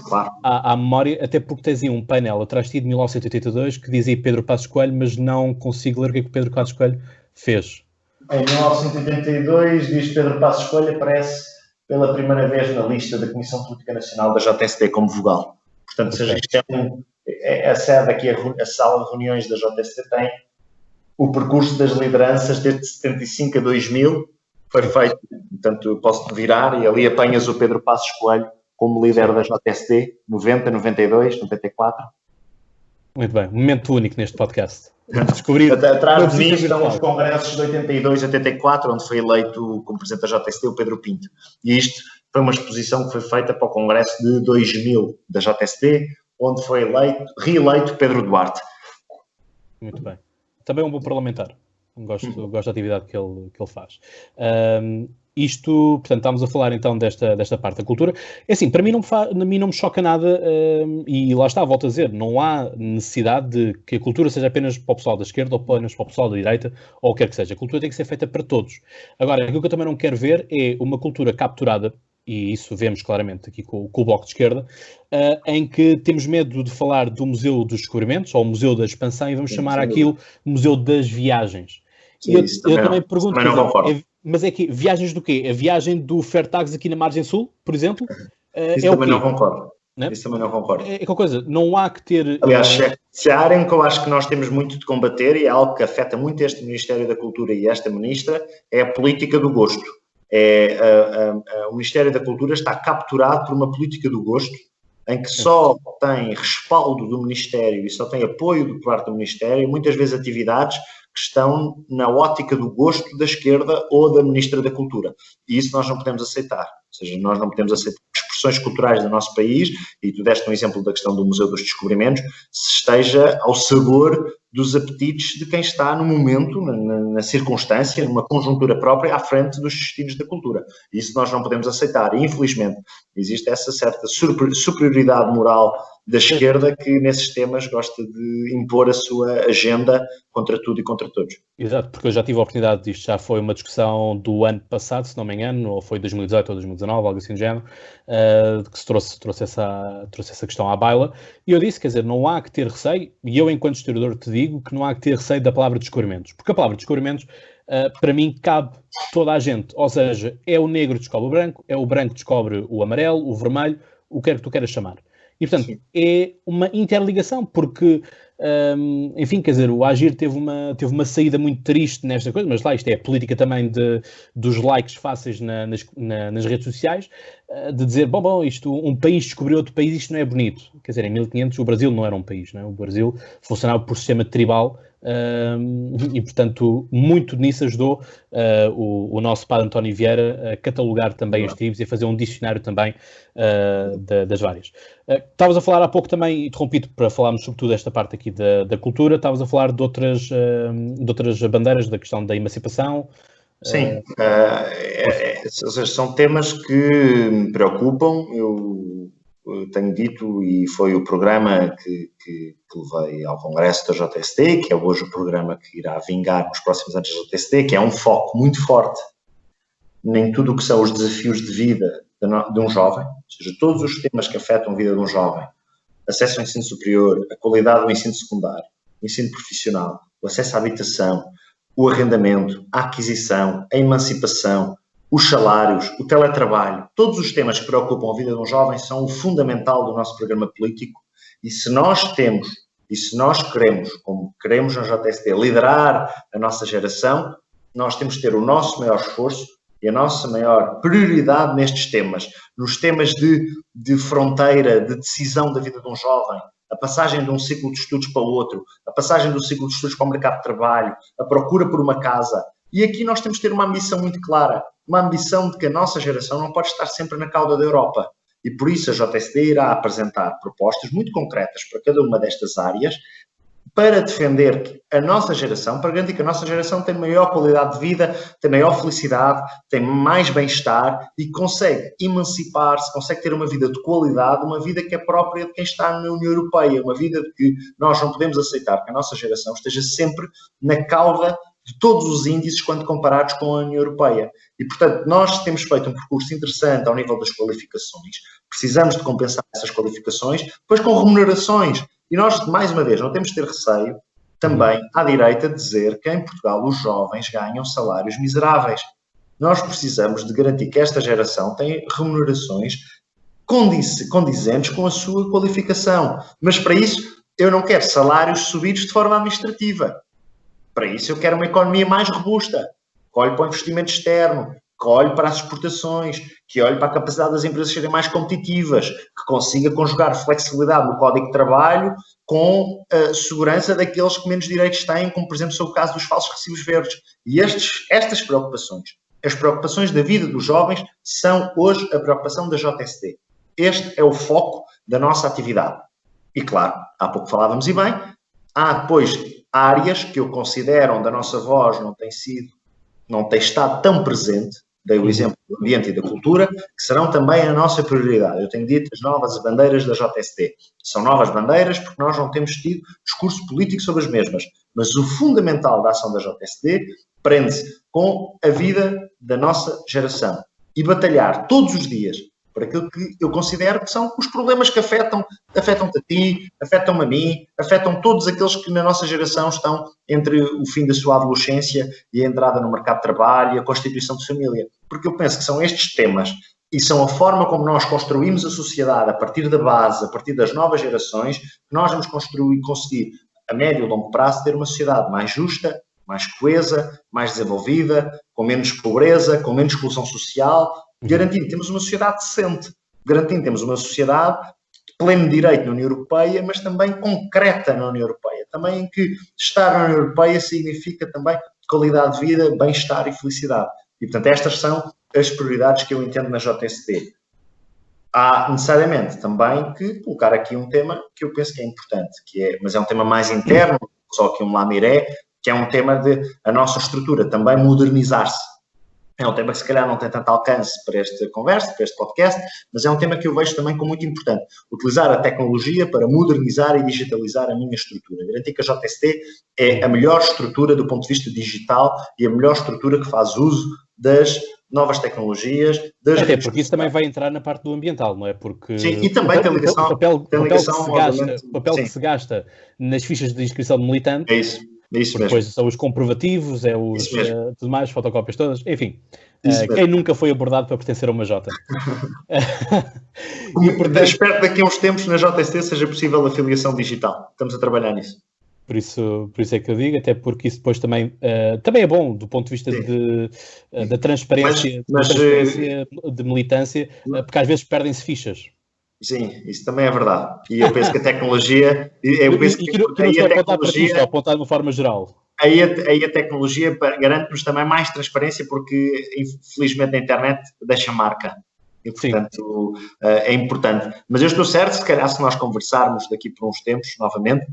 claro. à memória, até porque tens aí um painel atrás de ti de 1982 que dizia Pedro Passos Coelho, mas não consigo ler o que é que o Pedro Passos Coelho fez. Em 1982, diz Pedro Passos Coelho, aparece pela primeira vez na lista da Comissão Política Nacional da JST como vogal. Portanto, ou seja, isto a sede aqui, a sala de reuniões da JST tem o percurso das lideranças desde 75 a 2000, foi feito, portanto, eu posso virar e ali apanhas o Pedro Passos Coelho como líder da JST, 90, 92, 94. Muito bem, um momento único neste podcast. Descobrir. Atrás de mim estão os congressos de 82 a 84, onde foi eleito como presidente da JST o Pedro Pinto. E isto foi uma exposição que foi feita para o congresso de 2000 da JST, onde foi reeleito Pedro Duarte. Muito bem. Também um bom parlamentar. Gosto da atividade que ele faz. Isto, portanto, estamos a falar então desta parte da cultura. É assim, para mim não me choca nada, e lá está, volto a dizer, não há necessidade de que a cultura seja apenas para o pessoal da esquerda ou apenas para o pessoal da direita, ou o que quer que seja. A cultura tem que ser feita para todos. Agora, aquilo que eu também não quero ver é uma cultura capturada, e isso vemos claramente aqui com o Bloco de Esquerda, em que temos medo de falar do Museu dos Descobrimentos, ou Museu da Expansão, e vamos chamar aquilo Museu das Viagens. Sim, eu também pergunto, também não concordo. Mas é que viagens do quê? A viagem do Fairtax aqui na Margem Sul, por exemplo? Isso também não concordo. Não é? Isso também não concordo. É qualquer coisa, não há que ter... Aliás, se há área em que eu acho que nós temos muito de combater, e é algo que afeta muito este Ministério da Cultura e esta Ministra, é a política do gosto. O Ministério da Cultura está capturado por uma política do gosto, em que só tem respaldo do Ministério e só tem apoio por parte do Ministério, muitas vezes atividades que estão na ótica do gosto da esquerda ou da Ministra da Cultura. E isso nós não podemos aceitar. Ou seja, nós não podemos aceitar que expressões culturais do nosso país, e tu deste um exemplo da questão do Museu dos Descobrimentos, se esteja ao sabor dos apetites de quem está no momento, na circunstância, numa conjuntura própria, à frente dos destinos da cultura. E isso nós não podemos aceitar. E, infelizmente, existe essa certa superioridade moral da esquerda que, nesses temas, gosta de impor a sua agenda contra tudo e contra todos. Exato, porque eu já tive a oportunidade, isto já foi uma discussão do ano passado, se não me engano, ou foi 2018 ou 2019, algo assim do género, que se trouxe essa questão à baila, e eu disse, quer dizer, não há que ter receio, e eu enquanto historiador te digo que não há que ter receio da palavra descobrimentos, porque a palavra descobrimentos, para mim, cabe toda a gente, ou seja, é o negro que descobre o branco, é o branco que descobre o amarelo, o vermelho, o que é que tu queiras chamar. E, portanto, sim, é uma interligação, porque, enfim, quer dizer, o Agir teve uma saída muito triste nesta coisa, mas lá isto é a política também dos likes fáceis nas redes sociais, de dizer, bom, isto, um país descobriu outro país, isto não é bonito. Quer dizer, em 1500 o Brasil não era um país, não é? O Brasil funcionava por sistema tribal, e, portanto, muito nisso ajudou o nosso padre António Vieira a catalogar também as tribos e a fazer um dicionário também das várias. Estavas a falar há pouco também, interrompido para falarmos sobretudo desta parte aqui da cultura, estavas a falar de outras bandeiras, da questão da emancipação. Sim, são temas que me preocupam. Eu tenho dito, e foi o programa que levei ao Congresso da JST, que é hoje o programa que irá vingar nos próximos anos da JST, que é um foco muito forte em tudo o que são os desafios de vida de um jovem, ou seja, todos os temas que afetam a vida de um jovem, acesso ao ensino superior, a qualidade do ensino secundário, o ensino profissional, o acesso à habitação, o arrendamento, a aquisição, a emancipação, os salários, o teletrabalho, todos os temas que preocupam a vida de um jovem são o fundamental do nosso programa político, e se nós temos, e se nós queremos, como queremos na JST, liderar a nossa geração, nós temos de ter o nosso maior esforço e a nossa maior prioridade nestes temas, nos temas de fronteira, de decisão da vida de um jovem, a passagem de um ciclo de estudos para o outro, a passagem do ciclo de estudos para o mercado de trabalho, a procura por uma casa. E aqui nós temos de ter uma ambição muito clara, uma ambição de que a nossa geração não pode estar sempre na cauda da Europa. E por isso a JST irá apresentar propostas muito concretas para cada uma destas áreas, para defender a nossa geração, para garantir que a nossa geração tem maior qualidade de vida, tem maior felicidade, tem mais bem-estar e consegue emancipar-se, consegue ter uma vida de qualidade, uma vida que é própria de quem está na União Europeia, uma vida de que nós não podemos aceitar que a nossa geração esteja sempre na cauda de todos os índices quando comparados com a União Europeia. E, portanto, nós temos feito um percurso interessante ao nível das qualificações. Precisamos de compensar essas qualificações, depois com remunerações. E nós, mais uma vez, não temos de ter receio também à direita de dizer que em Portugal os jovens ganham salários miseráveis. Nós precisamos de garantir que esta geração tem remunerações condizentes com a sua qualificação. Mas para isso, eu não quero salários subidos de forma administrativa. Para isso, eu quero uma economia mais robusta, que olhe para o investimento externo, que olhe para as exportações, que olhe para a capacidade das empresas serem mais competitivas, que consiga conjugar flexibilidade no Código de Trabalho com a segurança daqueles que menos direitos têm, como, por exemplo, o caso dos falsos recibos verdes. E estas preocupações, as preocupações da vida dos jovens, são hoje a preocupação da JST. Este é o foco da nossa atividade. E, claro, há pouco falávamos e bem, há depois áreas que eu considero onde a nossa voz não tem estado tão presente, dei o exemplo do ambiente e da cultura, que serão também a nossa prioridade. Eu tenho dito as novas bandeiras da JST. São novas bandeiras porque nós não temos tido discurso político sobre as mesmas. Mas o fundamental da ação da JST prende-se com a vida da nossa geração. E batalhar todos os dias por aquilo que eu considero que são os problemas que afetam-te a ti, afetam-me a mim, afetam todos aqueles que na nossa geração estão entre o fim da sua adolescência e a entrada no mercado de trabalho e a constituição de família. Porque eu penso que são estes temas e são a forma como nós construímos a sociedade a partir da base, a partir das novas gerações, que nós vamos construir e conseguir a médio e longo prazo ter uma sociedade mais justa, mais coesa, mais desenvolvida, com menos pobreza, com menos exclusão social, garantindo que temos uma sociedade decente, garantindo que temos uma sociedade de pleno direito na União Europeia, mas também concreta na União Europeia. Também em que estar na União Europeia significa também qualidade de vida, bem-estar e felicidade. E, portanto, estas são as prioridades que eu entendo na JST. Há necessariamente também que colocar aqui um tema que eu penso que é importante, mas é um tema mais interno, só que um lamiré, que é um tema de a nossa estrutura também modernizar-se. É um tema que se calhar não tem tanto alcance para esta conversa, para este podcast, mas é um tema que eu vejo também como muito importante. Utilizar a tecnologia para modernizar e digitalizar a minha estrutura. Garantir que a JST é a melhor estrutura do ponto de vista digital e a melhor estrutura que faz uso das novas tecnologias. Até porque isso também vai entrar na parte do ambiental, não é? Porque sim, e também tem ligação. O papel que se gasta nas fichas de inscrição de militante. É isso. Isso depois são os comprovativos, tudo mais, fotocópias todas, enfim. Quem nunca foi abordado para pertencer a uma J? E, portanto, espero que daqui a uns tempos na JST seja possível a filiação digital. Estamos a trabalhar nisso. Por isso é que eu digo, até porque isso depois também é bom do ponto de vista da transparência, de militância, porque às vezes perdem-se fichas. Sim, isso também é verdade. E eu penso que a tecnologia... Eu penso que não estou a apontar para ti, estou a apontar de uma forma geral. Aí a tecnologia garante-nos também mais transparência porque, infelizmente, na internet deixa marca. E, portanto, é importante. Mas eu estou certo, se calhar, se nós conversarmos daqui por uns tempos, novamente,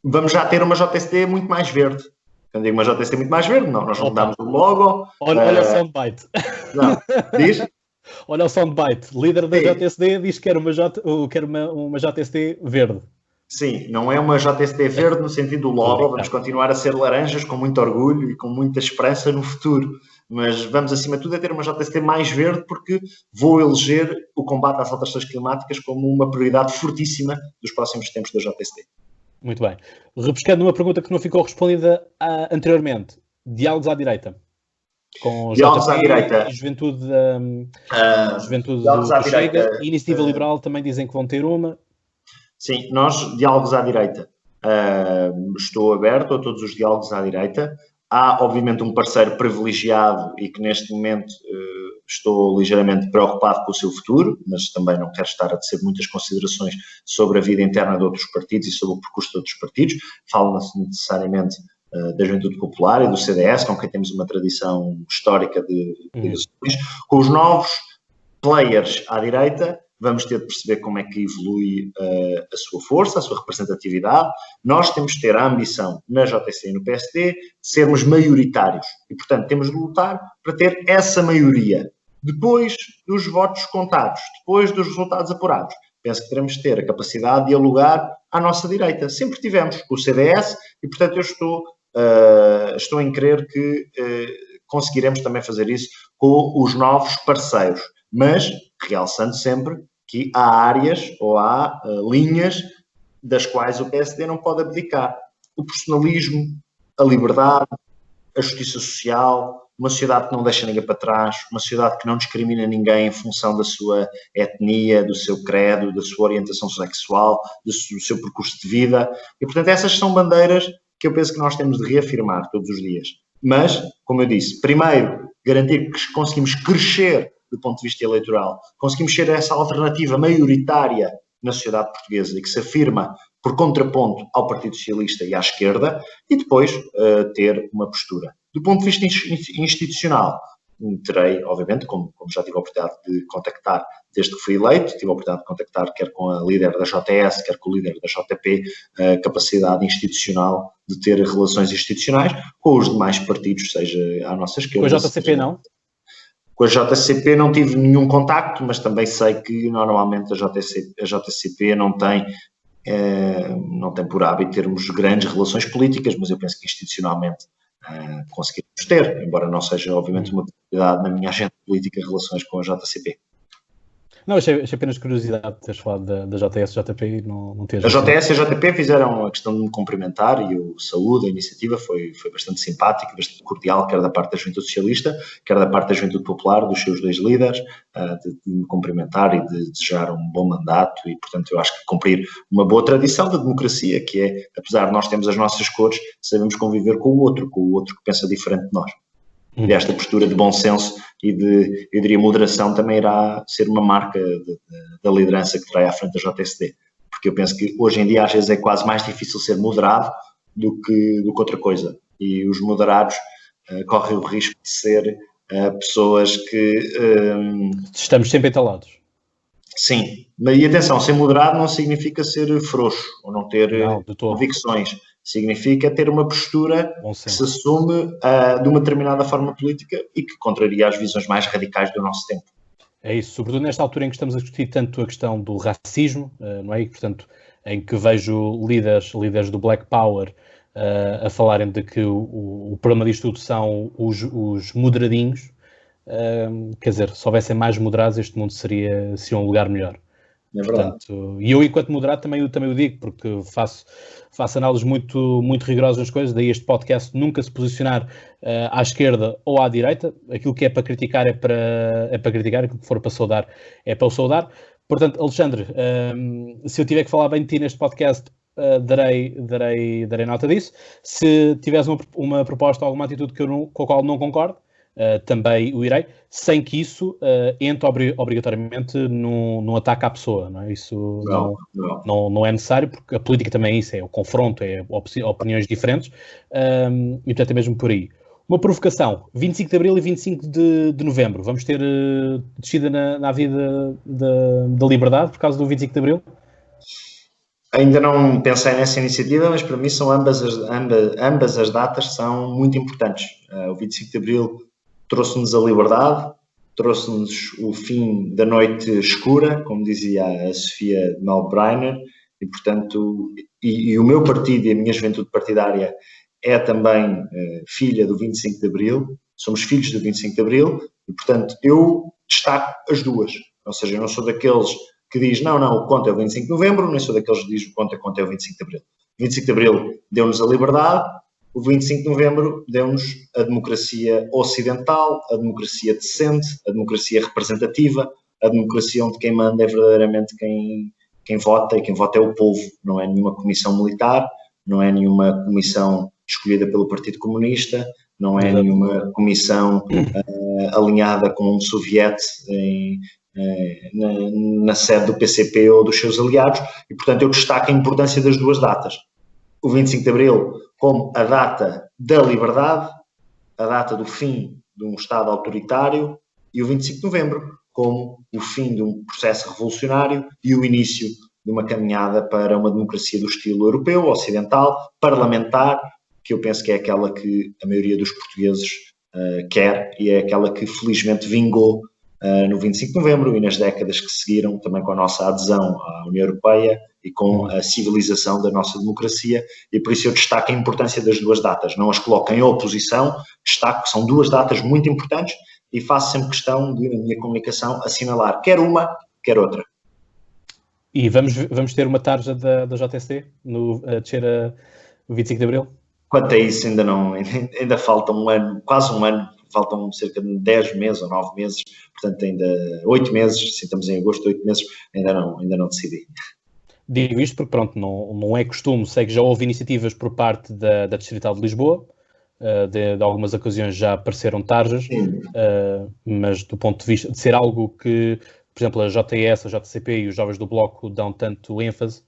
vamos já ter uma JST muito mais verde. Quando digo uma JST muito mais verde, não. Nós mudamos o logo. Olha o soundbite. Não, diz... Olha o soundbite, líder da JST diz que quer uma JST verde. Sim, não é uma JST verde no sentido do logo, vamos continuar a ser laranjas com muito orgulho e com muita esperança no futuro, mas vamos acima de tudo a ter uma JST mais verde porque vou eleger o combate às alterações climáticas como uma prioridade fortíssima dos próximos tempos da JST. Muito bem. Repescando uma pergunta que não ficou respondida anteriormente, diálogos à direita. Com diálogos à direita. E Juventude do Chega e Iniciativa Liberal também dizem que vão ter uma. Sim, nós, diálogos à direita, estou aberto a todos os diálogos à direita. Há, obviamente, um parceiro privilegiado e que neste momento estou ligeiramente preocupado com o seu futuro, mas também não quero estar a tecer muitas considerações sobre a vida interna de outros partidos e sobre o percurso de outros partidos. Falo-se necessariamente da Juventude Popular e do CDS, com quem temos uma tradição histórica de relações. Com os novos players à direita, vamos ter de perceber como é que evolui a sua força, a sua representatividade. Nós temos de ter a ambição, na JST e no PSD, de sermos maioritários. E, portanto, temos de lutar para ter essa maioria. Depois dos votos contados, depois dos resultados apurados, penso que teremos de ter a capacidade de dialogar à nossa direita. Sempre tivemos com o CDS e, portanto, eu estou em crer que conseguiremos também fazer isso com os novos parceiros. Mas, realçando sempre que há áreas ou há linhas das quais o PSD não pode abdicar. O personalismo, a liberdade, a justiça social, uma sociedade que não deixa ninguém para trás, uma sociedade que não discrimina ninguém em função da sua etnia, do seu credo, da sua orientação sexual, do seu percurso de vida. E, portanto, essas são bandeiras que eu penso que nós temos de reafirmar todos os dias. Mas, como eu disse, primeiro, garantir que conseguimos crescer do ponto de vista eleitoral, conseguimos ser essa alternativa maioritária na sociedade portuguesa e que se afirma por contraponto ao Partido Socialista e à esquerda, e depois ter uma postura. Do ponto de vista institucional, terei, obviamente, como já tive a oportunidade de contactar desde que fui eleito, tive a oportunidade de contactar quer com a líder da JS, quer com o líder da JP, a capacidade institucional de ter relações institucionais com os demais partidos, seja à nossa esquerda. Com a JCP não? Com a JCP não tive nenhum contacto, mas também sei que normalmente a JCP não tem por hábito termos grandes relações políticas, mas eu penso que institucionalmente conseguimos ter, embora não seja, obviamente, uma prioridade na minha agenda política relações com a JCP. Não, achei apenas curiosidade de teres falado da JS, JP e não teres... A JS e a JP fizeram a questão de me cumprimentar e o saúde, a iniciativa foi bastante simpática, bastante cordial, quer da parte da Juventude Socialista, quer da parte da Juventude Popular, dos seus dois líderes, de me cumprimentar e de desejar um bom mandato e, portanto, eu acho que cumprir uma boa tradição da democracia, que é, apesar de nós termos as nossas cores, sabemos conviver com o outro que pensa diferente de nós. E esta postura de bom senso e de, eu diria, moderação também irá ser uma marca da liderança que terá à frente da JSD. Porque eu penso que hoje em dia às vezes é quase mais difícil ser moderado do que outra coisa. E os moderados correm o risco de ser pessoas que... Estamos sempre entalados. Sim. E atenção, ser moderado não significa ser frouxo ou não ter convicções. Significa ter uma postura que se assume de uma determinada forma política e que contraria as visões mais radicais do nosso tempo. É isso, sobretudo nesta altura em que estamos a discutir tanto a questão do racismo, não é? E, portanto, em que vejo líderes do Black Power a falarem de que o problema disto tudo são os moderadinhos. Quer dizer, se houvessem mais moderados, este mundo seria um lugar melhor. É verdade. Portanto, e eu, enquanto moderado, também o digo, porque faço análises muito, muito rigorosas nas coisas, daí este podcast nunca se posicionar à esquerda ou à direita. Aquilo que é para criticar é para criticar, aquilo que for para saudar é para o saudar. Portanto, Alexandre, se eu tiver que falar bem de ti neste podcast, darei nota disso. Se tiveres uma proposta ou alguma atitude com a qual não concordo, também o irei, sem que isso entre obrigatoriamente num ataque à pessoa, não é? Isso não é necessário, porque a política também é isso, é o confronto, é opiniões diferentes, e portanto é mesmo por aí. Uma provocação, 25 de Abril e 25 de Novembro, vamos ter descida na vida da liberdade por causa do 25 de Abril? Ainda não pensei nessa iniciativa, mas para mim são ambas as datas são muito importantes. O 25 de Abril trouxe-nos a liberdade, trouxe-nos o fim da noite escura, como dizia a Sofia Melbreiner, e portanto, e o meu partido e a minha juventude partidária é também filha do 25 de Abril, somos filhos do 25 de Abril, e portanto eu destaco as duas, ou seja, eu não sou daqueles que diz não, o conto é o 25 de Novembro, nem sou daqueles que diz o conto é o 25 de Abril. O 25 de Abril deu-nos a liberdade, o 25 de Novembro deu-nos a democracia ocidental, a democracia decente, a democracia representativa, a democracia onde quem manda é verdadeiramente quem vota, e quem vota é o povo. Não é nenhuma comissão militar, não é nenhuma comissão escolhida pelo Partido Comunista, não é nenhuma comissão alinhada com um soviete na sede do PCP ou dos seus aliados, e portanto eu destaco a importância das duas datas. O 25 de Abril como a data da liberdade, a data do fim de um Estado autoritário, e o 25 de Novembro como o fim de um processo revolucionário e o início de uma caminhada para uma democracia do estilo europeu, ocidental, parlamentar, que eu penso que é aquela que a maioria dos portugueses quer e é aquela que felizmente vingou no 25 de Novembro e nas décadas que seguiram, também com a nossa adesão à União Europeia e com a civilização da nossa democracia, e por isso eu destaco a importância das duas datas, não as coloco em oposição, destaco que são duas datas muito importantes e faço sempre questão de, na minha comunicação, assinalar quer uma, quer outra. E vamos ter uma tarja da JSD a descer o 25 de Abril? Quanto a isso, ainda falta um ano, quase um ano, faltam cerca de 10 meses ou 9 meses, portanto ainda 8 meses, se estamos em agosto, 8 meses, ainda não decidi. Digo isto porque, pronto, não é costume, sei que já houve iniciativas por parte da Distrital de Lisboa, de algumas ocasiões já apareceram tarjas, mas do ponto de vista de ser algo que, por exemplo, a JS, a JCP e os jovens do Bloco dão tanto ênfase,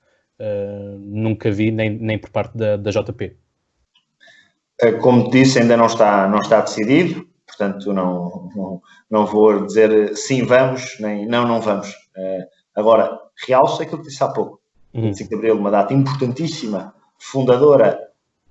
nunca vi, nem por parte da JP. Como disse, ainda não está decidido, portanto não vou dizer sim vamos, nem não vamos. Agora, realço aquilo que disse há pouco. 25 de Abril, uma data importantíssima, fundadora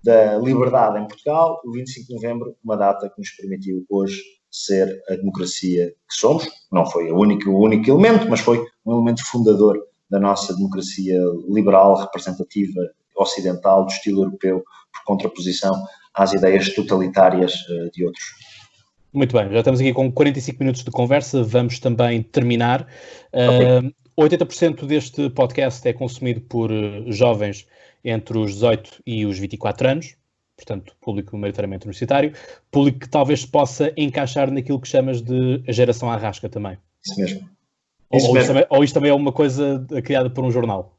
da liberdade em Portugal. O 25 de Novembro, uma data que nos permitiu hoje ser a democracia que somos. Não foi o único elemento, mas foi um elemento fundador da nossa democracia liberal, representativa, ocidental, do estilo europeu, por contraposição às ideias totalitárias de outros. Muito bem, já estamos aqui com 45 minutos de conversa, vamos também terminar. 80% deste podcast é consumido por jovens entre os 18 e os 24 anos, portanto, público maioritariamente universitário, público que talvez se possa encaixar naquilo que chamas de a geração Arrasca também. Isso mesmo. Ou isto também é uma coisa criada por um jornal?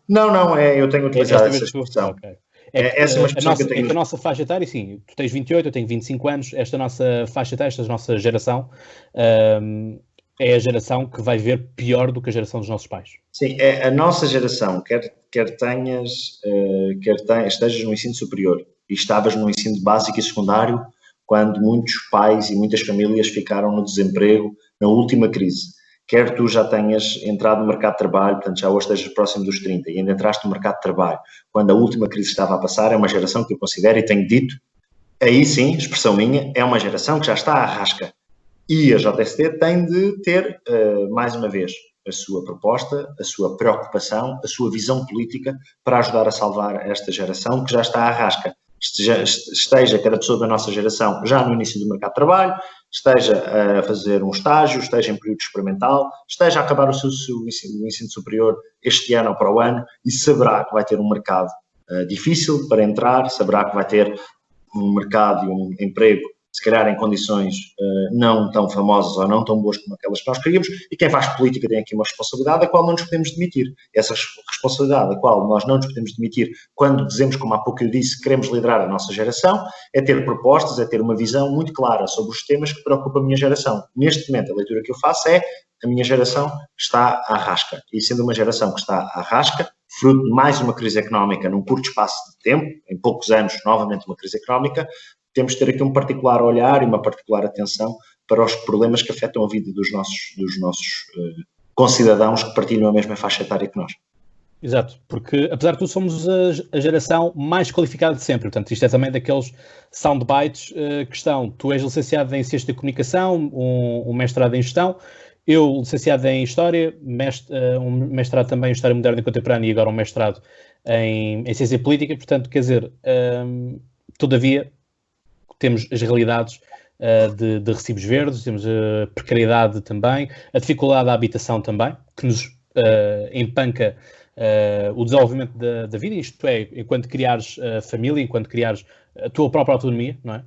Não, eu tenho utilizado essa expressão. Okay. Essa é uma expressão que eu tenho. É que a nossa faixa etária, sim, tu tens 28, eu tenho 25 anos, esta nossa faixa etária, esta nossa geração, é a geração que vai ver pior do que a geração dos nossos pais. Sim, é a nossa geração, quer estejas no ensino superior e estavas no ensino básico e secundário, quando muitos pais e muitas famílias ficaram no desemprego na última crise. Quer tu já tenhas entrado no mercado de trabalho, portanto já hoje estejas próximo dos 30 e ainda entraste no mercado de trabalho, quando a última crise estava a passar, é uma geração que eu considero, e tenho dito, aí sim, expressão minha, é uma geração que já está à rasca. E a JST tem de ter, mais uma vez, a sua proposta, a sua preocupação, a sua visão política para ajudar a salvar esta geração que já está à rasca. Esteja cada pessoa da nossa geração já no início do mercado de trabalho, esteja a fazer um estágio, esteja em período experimental, esteja a acabar o seu ensino superior este ano ou para o ano e saberá que vai ter um mercado difícil para entrar, saberá que vai ter um mercado e um emprego, se calhar em condições não tão famosas ou não tão boas como aquelas que nós queríamos, e quem faz política tem aqui uma responsabilidade a qual não nos podemos demitir. Essa responsabilidade a qual nós não nos podemos demitir quando dizemos, como há pouco eu disse, que queremos liderar a nossa geração, é ter propostas, é ter uma visão muito clara sobre os temas que preocupam a minha geração. Neste momento, a leitura que eu faço é a minha geração está à rasca. E sendo uma geração que está à rasca, fruto de mais uma crise económica num curto espaço de tempo, em poucos anos, novamente uma crise económica, temos de ter aqui um particular olhar e uma particular atenção para os problemas que afetam a vida dos nossos concidadãos que partilham a mesma faixa etária que nós. Exato, porque apesar de tudo somos a geração mais qualificada de sempre, portanto isto é também daqueles soundbites que estão, tu és licenciado em Ciência de Comunicação, um mestrado em Gestão, eu licenciado em História, um mestrado também em História Moderna e Contemporânea e agora um mestrado em Ciência Política, portanto quer dizer, todavia temos as realidades de recibos verdes, temos a precariedade também, a dificuldade da habitação também, que nos empanca o desenvolvimento da vida, isto é, enquanto criares família, enquanto criares a tua própria autonomia, não é?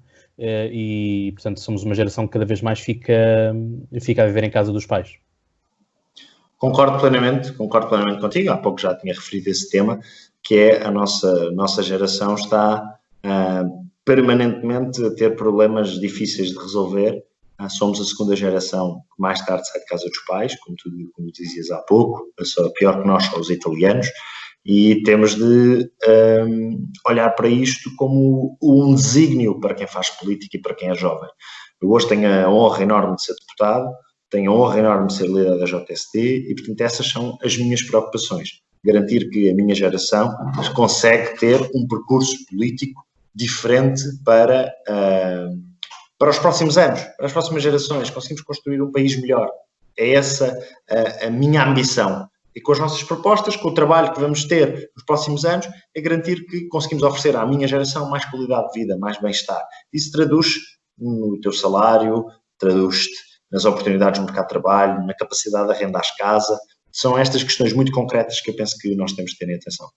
E, portanto, somos uma geração que cada vez mais fica a viver em casa dos pais. Concordo plenamente contigo. Há pouco já tinha referido esse tema, que é a nossa geração está permanentemente a ter problemas difíceis de resolver. Somos a segunda geração que mais tarde sai de casa dos pais, como dizias há pouco, pior que nós são os italianos, e temos de olhar para isto como um desígnio para quem faz política e para quem é jovem. Eu hoje tenho a honra enorme de ser deputado, tenho a honra enorme de ser líder da JST e, portanto, essas são as minhas preocupações. Garantir que a minha geração consegue ter um percurso político diferente para os próximos anos, para as próximas gerações, conseguimos construir um país melhor. É essa a minha ambição. E com as nossas propostas, com o trabalho que vamos ter nos próximos anos, é garantir que conseguimos oferecer à minha geração mais qualidade de vida, mais bem-estar. Isso traduz no teu salário, traduz-te nas oportunidades no mercado de trabalho, na capacidade de arrendares casa. São estas questões muito concretas que eu penso que nós temos de ter em atenção.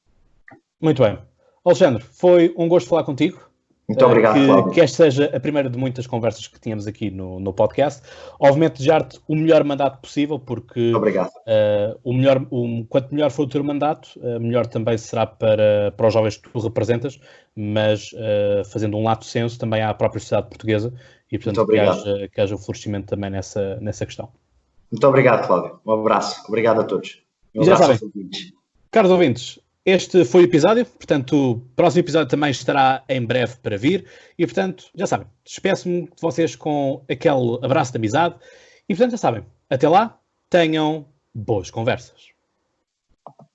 Muito bem. Alexandre, foi um gosto falar contigo. Muito obrigado, Cláudio. Que esta seja a primeira de muitas conversas que tínhamos aqui no podcast. Obviamente, desejar-te o melhor mandato possível, porque quanto melhor for o teu mandato, melhor também será para os jovens que tu representas, mas fazendo um lato senso também à própria sociedade portuguesa e, portanto, que haja um florescimento também nessa questão. Muito obrigado, Cláudio. Um abraço. Obrigado a todos. E já sabem, caros ouvintes, este foi o episódio, portanto, o próximo episódio também estará em breve para vir e, portanto, já sabem, despeço-me de vocês com aquele abraço de amizade e, portanto, já sabem, até lá, tenham boas conversas.